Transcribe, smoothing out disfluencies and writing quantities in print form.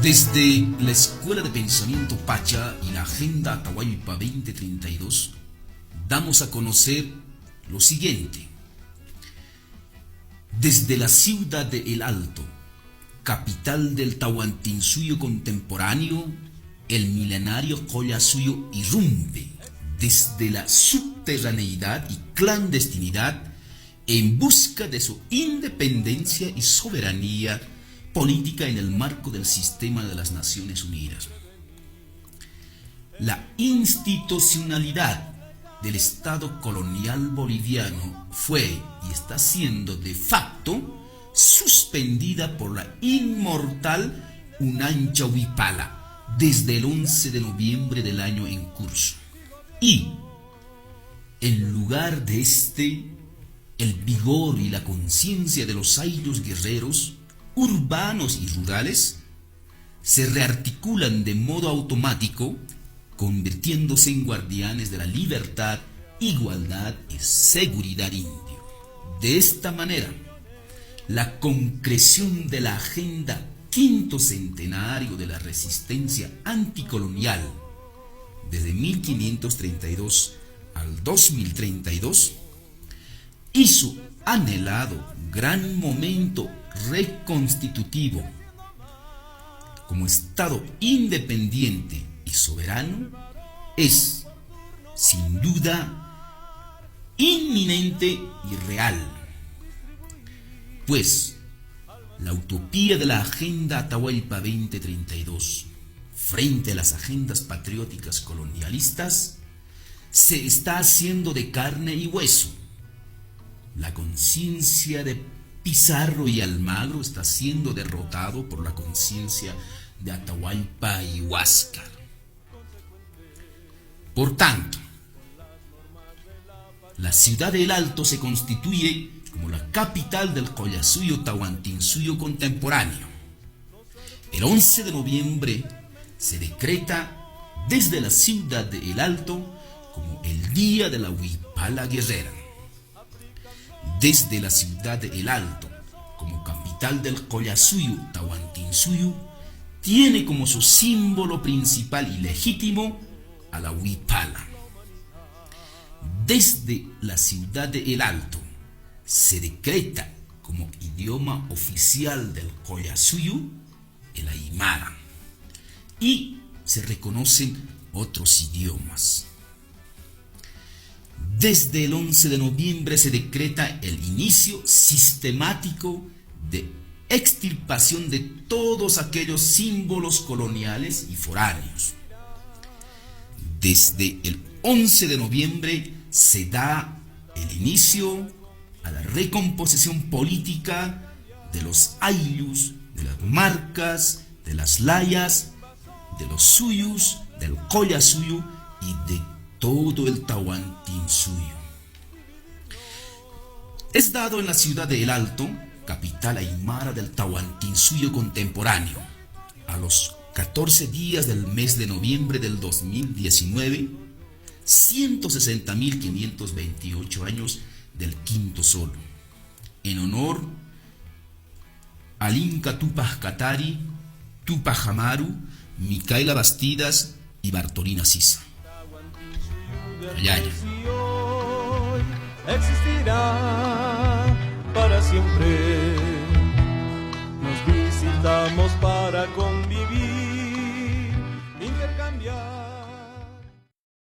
Desde la Escuela de Pensamiento Pacha y la Agenda Atahualpa 2032, damos a conocer lo siguiente. Desde la ciudad de El Alto, capital del Tahuantinsuyo contemporáneo, el milenario Collasuyo irrumpe desde la subterraneidad y clandestinidad en busca de su independencia y soberanía política en el marco del sistema de las Naciones Unidas. La institucionalidad del Estado colonial boliviano fue y está siendo de facto suspendida por la inmortal Unancha Huipala desde el 11 de noviembre del año en curso. Y en lugar de el vigor y la conciencia de los ayllus guerreros urbanos y rurales se rearticulan de modo automático, convirtiéndose en guardianes de la libertad, igualdad y seguridad indio. De esta manera, la concreción de la agenda quinto centenario de la resistencia anticolonial desde 1532 al 2032 y su anhelado gran momento reconstitutivo como Estado independiente y soberano es, sin duda, inminente y real, pues la utopía de la Agenda Atahualpa 2032 frente a las agendas patrióticas colonialistas se está haciendo de carne y hueso. La conciencia de Pizarro y Almagro está siendo derrotado por la conciencia de Atahualpa y Huáscar. Por tanto, la ciudad de El Alto se constituye como la capital del Collasuyo Tahuantinsuyo contemporáneo. El 11 de noviembre se decreta desde la ciudad de El Alto como el Día de la Huipala Guerrera. Desde la ciudad de El Alto, como capital del Collasuyo Tahuantinsuyo, tiene como su símbolo principal y legítimo a la Huipala. Desde la ciudad de El Alto se decreta como idioma oficial del Collasuyo el Aymara y se reconocen otros idiomas. Desde el 11 de noviembre se decreta el inicio sistemático de extirpación de todos aquellos símbolos coloniales y foráneos. Desde el 11 de noviembre se da el inicio a la recomposición política de los ayllus, de las marcas, de las layas, de los suyus, del Collasuyo y de todo el Tahuantinsuyo. Es dado en la ciudad de El Alto, capital aymara del Tahuantinsuyo contemporáneo, a los 14 días del mes de noviembre del 2019, 160.528 años del quinto sol, en honor al Inca Tupac Katari, Tupac Amaru, Micaela Bastidas y Bartolina Sisa. Existirá para siempre. Nos visitamos para